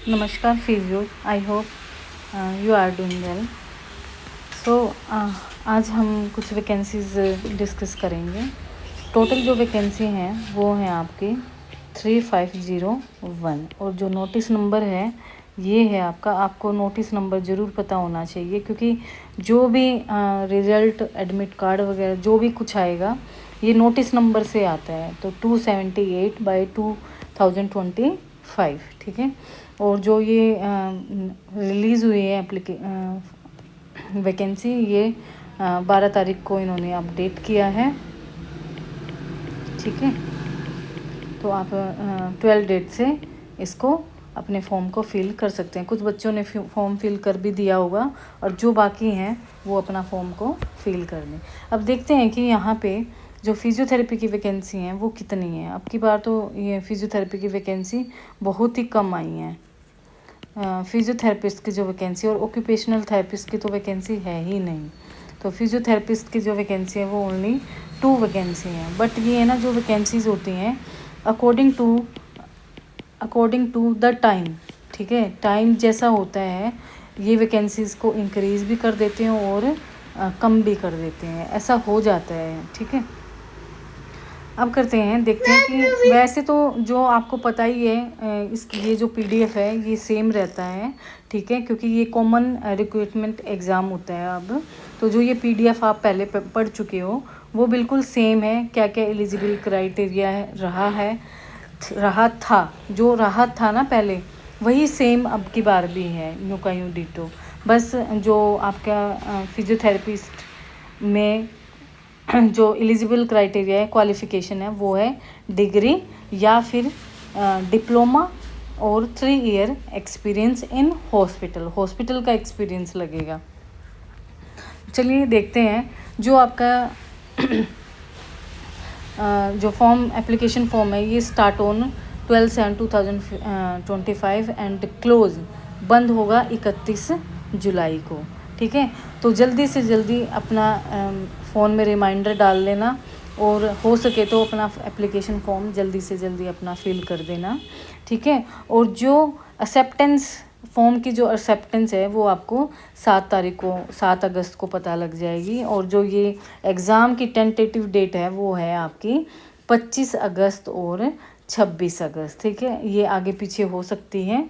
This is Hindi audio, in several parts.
नमस्कार physio, I hope you are doing well. So आज हम कुछ वैकेंसीज डिस्कस करेंगे। टोटल जो वैकेंसी हैं वो हैं आपकी 3501 और जो नोटिस नंबर है ये है आपका। आपको नोटिस नंबर ज़रूर पता होना चाहिए क्योंकि जो भी रिज़ल्ट, एडमिट कार्ड वगैरह जो भी कुछ आएगा ये नोटिस नंबर से आता है। तो 278/2025, ठीक है। और जो ये रिलीज़ हुई है वैकेंसी, ये 12 तारीख को इन्होंने अपडेट किया है, ठीक है। तो आप 12 डेट से इसको अपने फॉर्म को फिल कर सकते हैं। कुछ बच्चों ने फॉर्म फिल कर भी दिया होगा और जो बाकी हैं वो अपना फॉर्म को फिल कर दें। अब देखते हैं कि यहाँ पे जो फिजियोथेरेपी की वैकेंसी हैं वो कितनी हैं। अब की बार तो ये फिजियोथेरेपी की वैकेंसी बहुत ही कम आई हैं। फिजियोथेरेपिस्ट की जो वैकेंसी और ऑक्यूपेशनल थेरेपिस्ट की तो वैकेंसी है ही नहीं। तो फिजियोथेरेपिस्ट की जो वैकेंसी है वो ओनली 2 वैकेंसी हैं। बट ये है ना, जो वैकेंसीज़ होती हैं अकॉर्डिंग टू द टाइम, ठीक है। टाइम जैसा होता है ये वैकेंसीज़ को इंक्रीज़ भी कर देते हैं और कम भी कर देते हैं, ऐसा हो जाता है, ठीक है। अब करते हैं, देखते हैं कि वैसे तो जो आपको पता ही है इस ये जो पीडीएफ है ये सेम रहता है, ठीक है, क्योंकि ये कॉमन रिक्रूटमेंट एग्ज़ाम होता है अब। तो जो ये पीडीएफ आप पहले पढ़ चुके हो वो बिल्कुल सेम है। क्या क्या एलिजिबल क्राइटेरिया रहा था ना पहले, वही सेम अब की बार भी है, यूँ का यूँ डिटो। बस जो आपका फिजियोथेरेपिस्ट में जो एलिजिबल क्राइटेरिया है, क्वालिफ़िकेशन है, वो है डिग्री या फिर डिप्लोमा और 3 ईयर एक्सपीरियंस इन हॉस्पिटल का एक्सपीरियंस लगेगा। चलिए देखते हैं जो आपका जो एप्लीकेशन फॉर्म है ये स्टार्ट ऑन 12/7/2025 एंड क्लोज बंद होगा 31 जुलाई को, ठीक है। तो जल्दी से जल्दी अपना फ़ोन में रिमाइंडर डाल लेना और हो सके तो अपना एप्लीकेशन फॉर्म जल्दी से जल्दी अपना फिल कर देना, ठीक है। और जो एक्सेप्टेंस फॉर्म की जो एक्सेप्टेंस है वो आपको 7 अगस्त को पता लग जाएगी। और जो ये एग्ज़ाम की टेंटेटिव डेट है वो है आपकी 25 अगस्त और 26 अगस्त, ठीक है। ये आगे पीछे हो सकती है।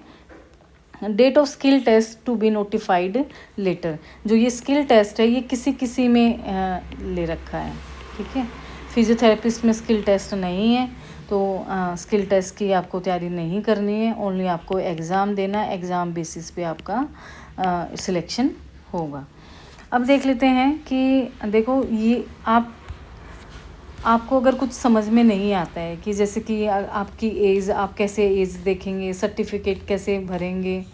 Date of skill test to be notified later. जो ये स्किल टेस्ट है ये किसी में ले रखा है, ठीक है। फिजियोथेरेपिस्ट में स्किल टेस्ट नहीं है, तो स्किल टेस्ट की आपको तैयारी नहीं करनी है। ओनली आपको एग्ज़ाम देना, एग्ज़ाम बेसिस पे आपका सिलेक्शन होगा। अब देख लेते हैं कि देखो ये आपको अगर कुछ समझ में नहीं आता है कि जैसे कि आपकी एज, आप कैसे एज देखेंगे, सर्टिफिकेट कैसे भरेंगे,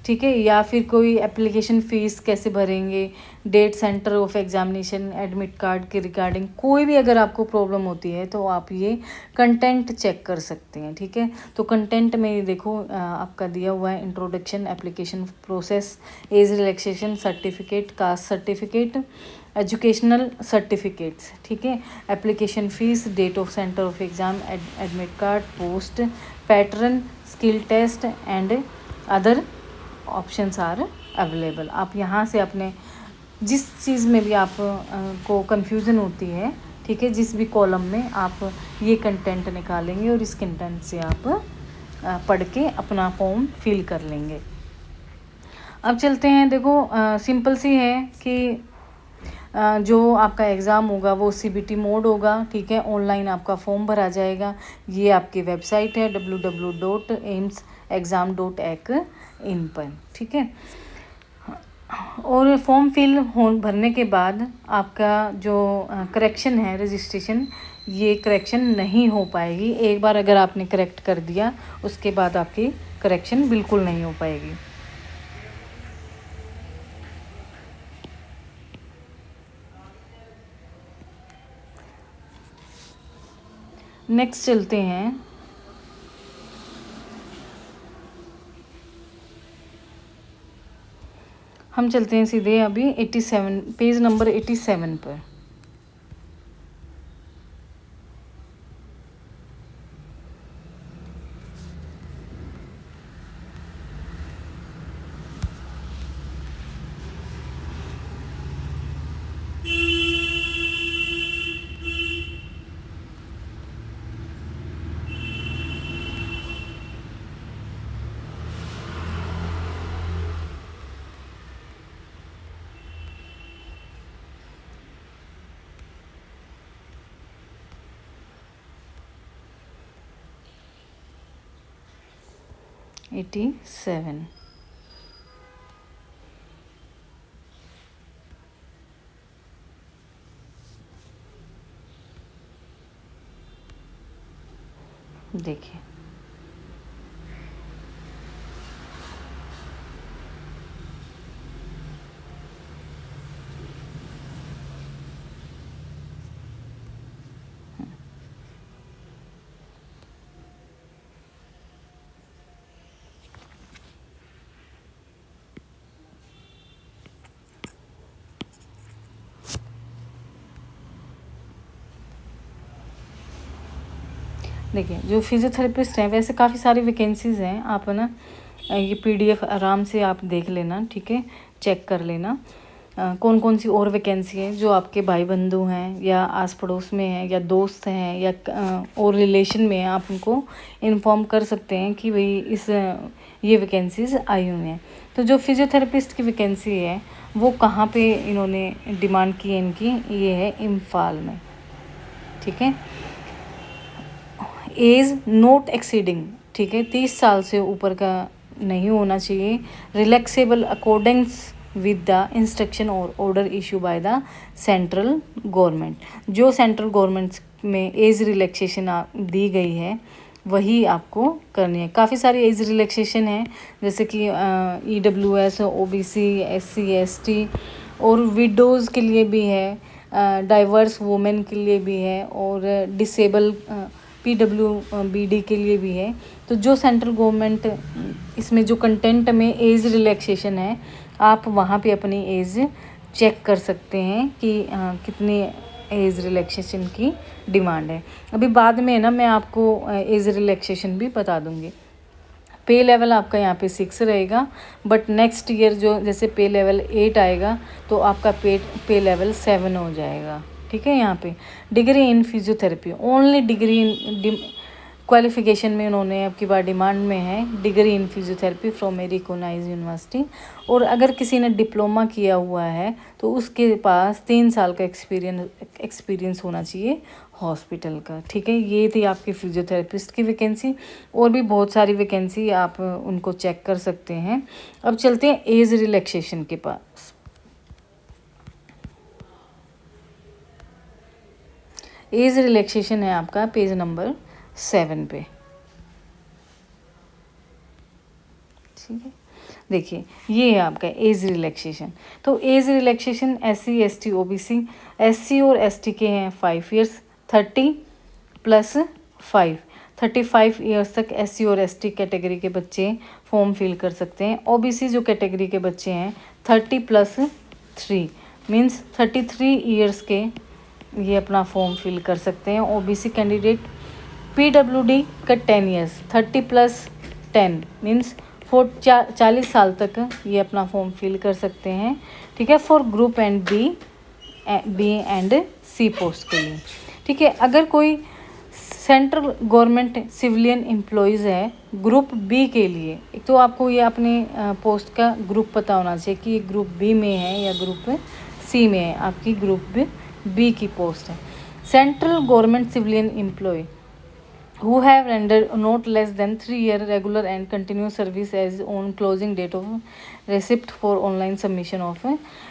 ठीक है, या फिर कोई एप्लीकेशन फ़ीस कैसे भरेंगे, date, centre of examination, admit card के रिगार्डिंग कोई भी अगर आपको प्रॉब्लम होती है तो आप ये कंटेंट चेक कर सकते हैं, ठीक है। तो कंटेंट में देखो आपका दिया हुआ है introduction, application process, age relaxation certificate, caste certificate, educational certificates, ठीक है, application fees, date of centre of exam, admit card, post, pattern, skill test and other options are available. आप यहाँ से अपने जिस चीज़ में भी आप को कन्फ्यूज़न होती है, ठीक है, जिस भी कॉलम में आप ये कंटेंट निकालेंगे और इस कंटेंट से आप पढ़ के अपना फॉर्म फिल कर लेंगे। अब चलते हैं, देखो सिंपल सी है कि जो आपका एग्ज़ाम होगा वो सीबीटी मोड होगा, ठीक है। ऑनलाइन आपका फॉर्म भरा जाएगा। ये आपकी वेबसाइट है www.aimsexam.ac.in पर, ठीक है। और फॉर्म भरने के बाद आपका जो करेक्शन है, रजिस्ट्रेशन, ये करेक्शन नहीं हो पाएगी। एक बार अगर आपने करेक्ट कर दिया उसके बाद आपकी करेक्शन बिल्कुल नहीं हो पाएगी। नेक्स्ट चलते हैं, हम चलते हैं सीधे अभी 87 पेज नंबर 87 पर। 87। देखिए देखिए जो फिजियोथेरेपिस्ट हैं वैसे काफ़ी सारी वैकेंसीज़ हैं, आप ना ये पीडीएफ आराम से आप देख लेना, ठीक है, चेक कर लेना कौन कौन सी और वैकेंसी है जो आपके भाई बंधु हैं या आस पड़ोस में हैं या दोस्त हैं या और रिलेशन में हैं, आप उनको इन्फॉर्म कर सकते हैं कि भाई ये वैकेंसीज आई हुई हैं। तो जो फिजियोथेरेपिस्ट की वैकेंसी है वो कहाँ पे इन्होंने डिमांड की है, इनकी ये है इम्फाल में, ठीक है। एज नॉट एक्सीडिंग, ठीक है, 30 साल से ऊपर का नहीं होना चाहिए। Relaxable accordings with the instruction और order issue by the central government. जो सेंट्रल गवर्नमेंट में एज रिलैक्सेशन दी गई है वही आपको करनी है। काफ़ी सारी एज रिलैक्सेशन है जैसे कि EWS, OBC, SC, ST और विडोज़ के लिए भी है, डाइवर्स वुमेन के लिए भी है और डिसेबल PWBD के लिए भी है। तो जो सेंट्रल गवर्नमेंट इसमें जो कंटेंट में एज रिलैक्सेशन है आप वहाँ पे अपनी एज चेक कर सकते हैं कि कितनी एज रिलैक्सेशन की डिमांड है। अभी बाद में ना मैं आपको एज रिलैक्सेशन भी बता दूंगी। पे लेवल आपका यहाँ पे 6 रहेगा, बट नेक्स्ट ईयर जो जैसे पे लेवल 8 आएगा तो आपका पे लेवल 7 हो जाएगा, ठीक है। यहाँ पे degree in physiotherapy, only degree in qualification में उन्होंने अब की बार डिमांड में है डिग्री इन फिजियोथेरेपी फ्रॉम मेरी रिकॉग्नाइज्ड यूनिवर्सिटी। और अगर किसी ने डिप्लोमा किया हुआ है तो उसके पास 3 साल का एक्सपीरियंस होना चाहिए हॉस्पिटल का, ठीक है। ये थी आपकी फिजियोथेरेपिस्ट की वैकेंसी, और भी बहुत सारी वैकेंसी आप उनको चेक कर सकते हैं। अब चलते हैं एज रिलैक्सेशन के पास। एज रिलैक्सेशन है आपका पेज नंबर 7 पे, ठीक है। देखिए ये है आपका एज रिलैक्सेशन। तो age relaxation SC, ST, OBC, SC और ST के हैं 5 इयर्स, 30 + 5, 35 इयर्स तक SC और ST कैटेगरी के बच्चे फॉर्म फिल कर सकते हैं। OBC जो कैटेगरी के बच्चे हैं 30 + 3 मीन्स 33 इयर्स के ये अपना फॉर्म फिल कर सकते हैं। OBC कैंडिडेट PWD का 10 इयर्स, 30 + 10 मीन्स 40 साल तक ये अपना फॉर्म फिल कर सकते हैं, ठीक है, for group and B and C post के लिए, ठीक है। अगर कोई सेंट्रल गवर्नमेंट सिविलियन एम्प्लॉयज़ है ग्रुप बी के लिए, एक तो आपको ये अपने पोस्ट का ग्रुप पता होना चाहिए कि ये ग्रुप बी में है या ग्रुप सी में है। आपकी ग्रुप बी की पोस्ट है। Central government civilian employee who have rendered not less than 3-year regular and continuous service as on closing date of receipt for online submission of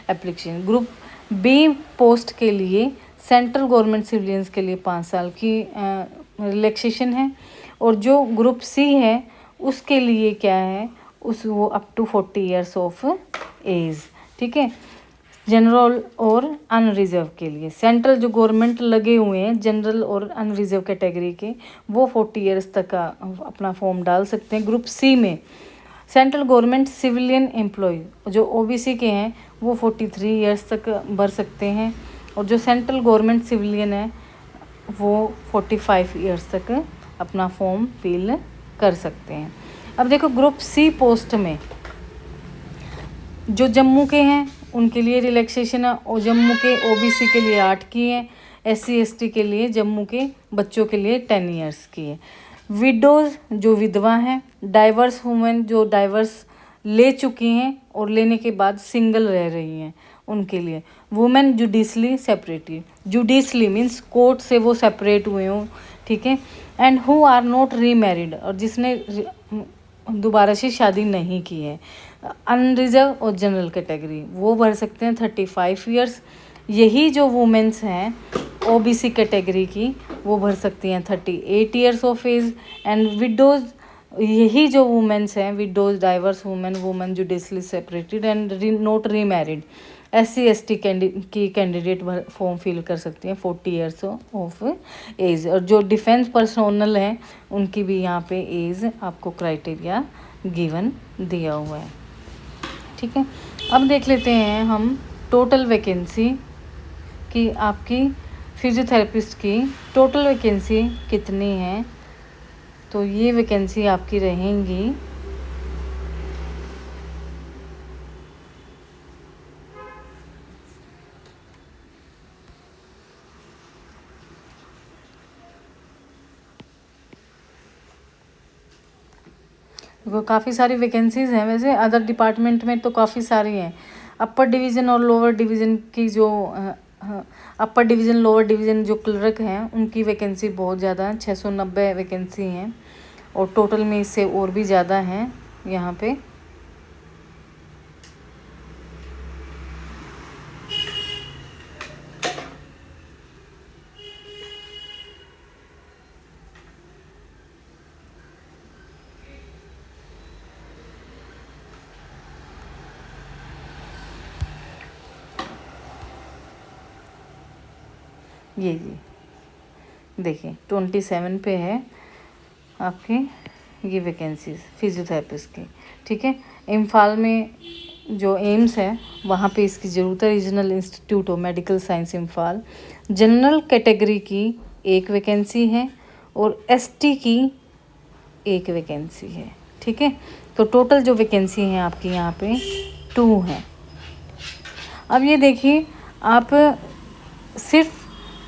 application। Group B post के लिए सेंट्रल गवर्नमेंट सिविलियंस के लिए 5 साल की रिलैक्सेशन है, और जो ग्रुप सी है उसके लिए क्या है वो up to 40 years of age, ठीक है। जनरल और अनरिजर्व के लिए सेंट्रल जो गवर्नमेंट लगे हुए हैं जनरल और अनरिजर्व कैटेगरी के वो 40 इयर्स तक का अपना फॉर्म डाल सकते हैं। ग्रुप सी में सेंट्रल गवर्नमेंट सिविलियन एम्प्लॉय जो OBC के हैं वो 43 इयर्स तक भर सकते हैं, और जो सेंट्रल गवर्नमेंट सिविलियन है वो 45 इयर्स तक अपना फॉर्म फिल कर सकते हैं। अब देखो ग्रुप सी पोस्ट में जो जम्मू के हैं उनके लिए रिलैक्सेशन है, और जम्मू के OBC के लिए 8 की है, SC ST के लिए जम्मू के बच्चों के लिए 10 इयर्स की है। विडोज़ जो विधवा हैं, डाइवर्स वुमेन जो डाइवर्स ले चुकी हैं और लेने के बाद सिंगल रह रही हैं उनके लिए, women judicially separated, judicially means court से वो सेपरेट हुए हों, ठीक है, and who are not remarried, और जिसने दोबारा से शादी नहीं की है। अनरिजर्व और जनरल कैटेगरी वो भर सकते हैं 35 ईयर्स। यही जो वुमेंस हैं ओबीसी कैटेगरी की वो भर सकती हैं 38 years of age. And widows, यही जो वुमेंस हैं widows, divorce women judicially separated and not remarried, SC ST की कैंडिडेट फॉर्म फिल कर सकती हैं 40 ईयर्स ऑफ एज। और जो डिफेंस पर्सोनल हैं उनकी भी यहाँ पे एज आपको क्राइटेरिया गिवन दिया हुआ है। ठीक है, अब देख लेते हैं हम टोटल वैकेंसी कि आपकी फिजियोथेरेपिस्ट की टोटल वैकेंसी कितनी है। तो ये वैकेंसी आपकी रहेंगी काफ़ी सारी वैकेंसीज़ हैं वैसे अदर डिपार्टमेंट में तो काफ़ी सारी हैं। अपर डिवीज़न और लोअर डिवीज़न की जो अपर डिवीज़न लोअर डिवीज़न जो क्लर्क हैं उनकी वैकेंसी बहुत ज़्यादा है, 690 वैकेंसी हैं। और टोटल में इससे और भी ज़्यादा हैं यहाँ पे। ये जी देखिए 27 पे है आपकी ये वैकेंसीज फिजियोथेरेपिस्ट की। ठीक है, इम्फाल में जो एम्स है वहाँ पे इसकी ज़रूरत है, regional institute of medical science Imphal. General category की एक वैकेंसी है और ST की एक वैकेंसी है। ठीक है, तो टोटल जो वैकेंसी हैं आपकी यहाँ पे 2 हैं। अब ये देखिए आप सिर्फ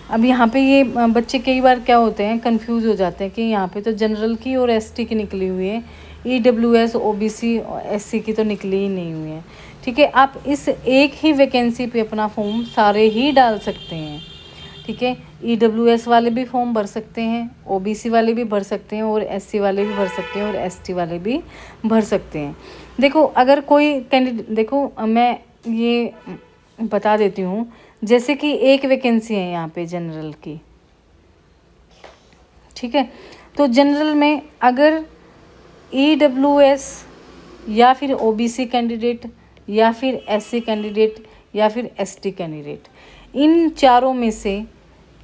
अब यहाँ पे ये बच्चे कई बार क्या होते हैं कंफ्यूज हो जाते हैं कि यहाँ पे तो जनरल की और ST की निकली हुई है, EWS OBC और SC की तो निकली ही नहीं हुई है। ठीक है, आप इस एक ही वैकेंसी पे अपना फॉर्म सारे ही डाल सकते हैं। ठीक है, EWS वाले भी फॉर्म भर सकते हैं, OBC वाले भी भर सकते हैं और SC वाले भी भर सकते हैं और ST वाले भी भर सकते हैं। देखो अगर कोई कैंडिडेट, देखो मैं ये बता देती हूँ, जैसे कि एक वैकेंसी है यहाँ पे जनरल की। ठीक है, तो जनरल में अगर EWS या फिर OBC कैंडिडेट या फिर SC कैंडिडेट या फिर ST कैंडिडेट, इन चारों में से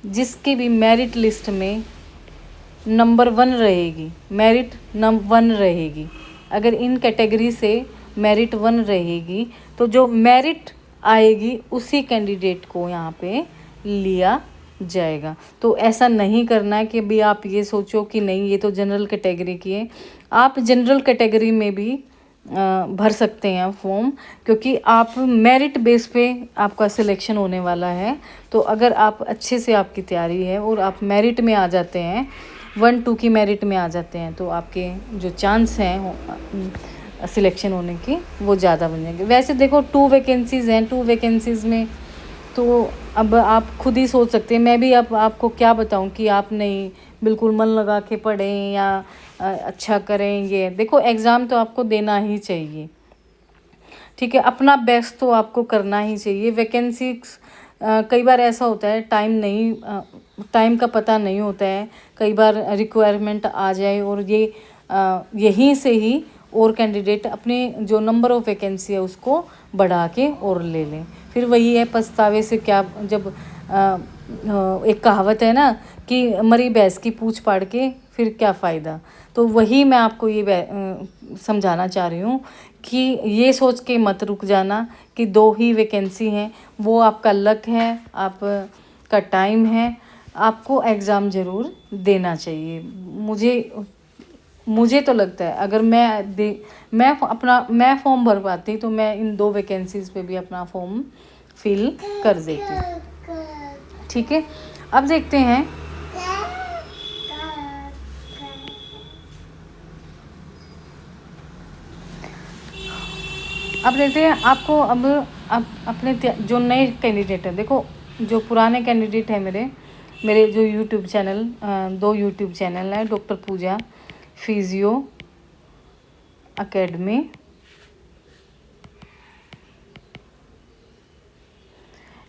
जिसकी भी मेरिट लिस्ट में नंबर 1 रहेगी, मेरिट नंबर 1 रहेगी, अगर इन कैटेगरी से मेरिट 1 रहेगी तो जो मेरिट आएगी उसी कैंडिडेट को यहाँ पे लिया जाएगा। तो ऐसा नहीं करना है कि भी आप ये सोचो कि नहीं ये तो जनरल कैटेगरी की है। आप जनरल कैटेगरी में भी भर सकते हैं फॉर्म, क्योंकि आप मेरिट बेस पे आपका सिलेक्शन होने वाला है। तो अगर आप अच्छे से आपकी तैयारी है और आप मेरिट में आ जाते हैं, 1-2 की मेरिट में आ जाते हैं, तो आपके जो चांस हैं सिलेक्शन होने की वो ज़्यादा बन जाएंगे। वैसे देखो 2 वैकेंसीज़ हैं, 2 वैकेंसीज़ में तो अब आप खुद ही सोच सकते हैं। मैं भी अब आपको क्या बताऊं कि आप नहीं बिल्कुल मन लगा के पढ़ें या अच्छा करें। ये देखो एग्ज़ाम तो आपको देना ही चाहिए। ठीक है, अपना बेस्ट तो आपको करना ही चाहिए। वैकेंसी कई बार ऐसा होता है टाइम का पता नहीं होता है, कई बार रिक्वायरमेंट आ जाए और यहीं से ही और कैंडिडेट अपने जो नंबर ऑफ़ वैकेंसी है उसको बढ़ा के और ले लें। फिर वही है पछतावे से क्या, जब एक कहावत है ना कि मरी भैंस की पूँछ पाड़ के फिर क्या फ़ायदा। तो वही मैं आपको ये समझाना चाह रही हूँ कि ये सोच के मत रुक जाना कि 2 ही वैकेंसी हैं, वो आपका लक है, आपका टाइम है, आपको एग्ज़ाम ज़रूर देना चाहिए। मुझे तो लगता है अगर मैं फॉर्म भर पाती तो मैं इन 2 वैकेंसीज़ पे भी अपना फॉर्म फिल कर देती। ठीक है, अब देखते हैं आपको अब अपने जो नए कैंडिडेट हैं, देखो जो पुराने कैंडिडेट हैं मेरे जो यूट्यूब चैनल 2 यूट्यूब चैनल हैं, doctor Pooja physio academy.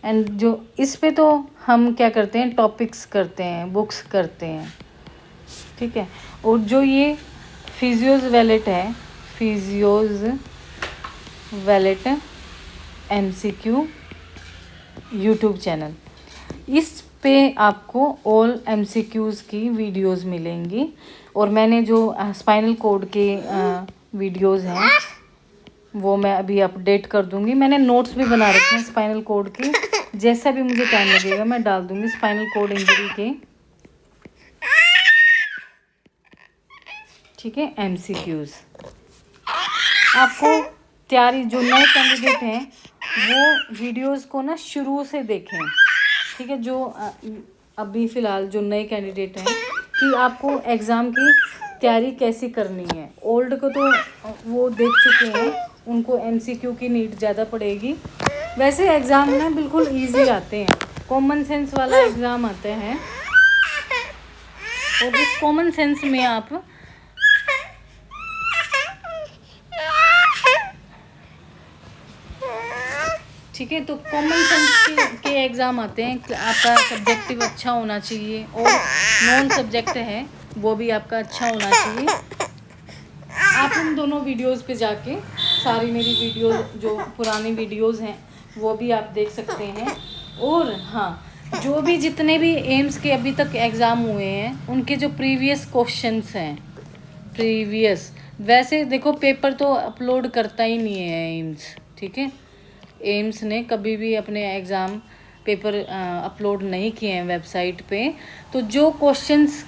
And जो इस पे तो हम क्या करते हैं, टॉपिक्स करते हैं, बुक्स करते हैं, ठीक है। और जो ये फिजियोज वैलेट है, physios wallet MCQ YouTube channel, इस पे आपको ऑल MCQs की वीडियोस मिलेंगी। और मैंने जो स्पाइनल कोड के वीडियोस हैं वो मैं अभी अपडेट कर दूंगी। मैंने नोट्स भी बना रखे हैं स्पाइनल कोड के, जैसा भी मुझे टाइम लगेगा मैं डाल दूंगी स्पाइनल कोड इंजरी के, ठीक है। MCQs आपको तैयारी, जो नए कैंडिडेट हैं वो वीडियोस को ना शुरू से देखें, ठीक है। जो अभी फ़िलहाल जो नए कैंडिडेट हैं कि आपको एग्ज़ाम की तैयारी कैसी करनी है। ओल्ड को तो वो देख चुके हैं, उनको MCQ की नीड ज़्यादा पड़ेगी। वैसे एग्ज़ाम ना बिल्कुल इजी आते हैं, कॉमन सेंस वाला एग्ज़ाम आते हैं। और इस कॉमन सेंस में आप ठीक है, तो कॉमन सेंस के एग्ज़ाम आते हैं। आपका सब्जेक्टिव अच्छा होना चाहिए और नॉन सब्जेक्ट है वो भी आपका अच्छा होना चाहिए। आप इन दोनों वीडियोस पे जाके सारी मेरी वीडियोस, जो पुरानी वीडियोस हैं वो भी आप देख सकते हैं। और हाँ, जो भी जितने भी एम्स के अभी तक एग्ज़ाम हुए हैं उनके जो प्रीवियस क्वेश्चंस हैं, प्रीवियस, वैसे देखो पेपर तो अपलोड करता ही नहीं है एम्स, ठीक है। एम्स ने कभी भी अपने एग्ज़ाम पेपर अपलोड नहीं किए हैं वेबसाइट पे। तो जो क्वेश्चंस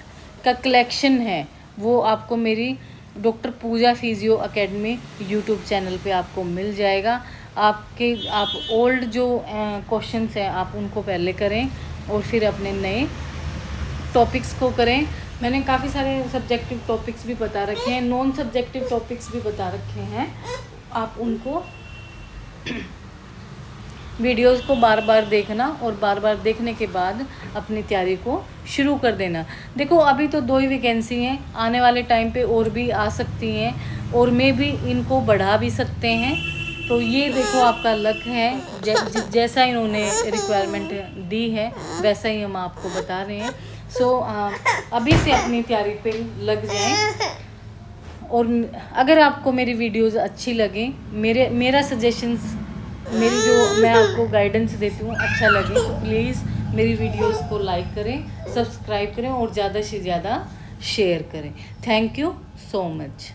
का कलेक्शन है वो आपको मेरी doctor Pooja physio academy YouTube channel पे आपको मिल जाएगा। आप ओल्ड जो क्वेश्चंस हैं आप उनको पहले करें और फिर अपने नए टॉपिक्स को करें। मैंने काफ़ी सारे सब्जेक्टिव टॉपिक्स भी बता रखे हैं, नॉन सब्जेक्टिव टॉपिक्स भी बता रखे हैं। आप उनको वीडियोस को बार बार देखना और बार बार देखने के बाद अपनी तैयारी को शुरू कर देना। देखो अभी तो 2 ही वैकेंसी हैं, आने वाले टाइम पे और भी आ सकती हैं और मैं भी इनको बढ़ा भी सकते हैं। तो ये देखो आपका लक है, जैसा इन्होंने रिक्वायरमेंट दी है वैसा ही हम आपको बता रहे हैं। सो अभी से अपनी तैयारी पे लग जाएं। और अगर आपको मेरी वीडियोस अच्छी लगे, मेरा सजेशंस, मेरी जो मैं आपको गाइडेंस देती हूँ अच्छा लगे, तो प्लीज़ मेरी वीडियोस को लाइक करें, सब्सक्राइब करें और ज़्यादा से ज़्यादा शेयर करें। Thank you so much.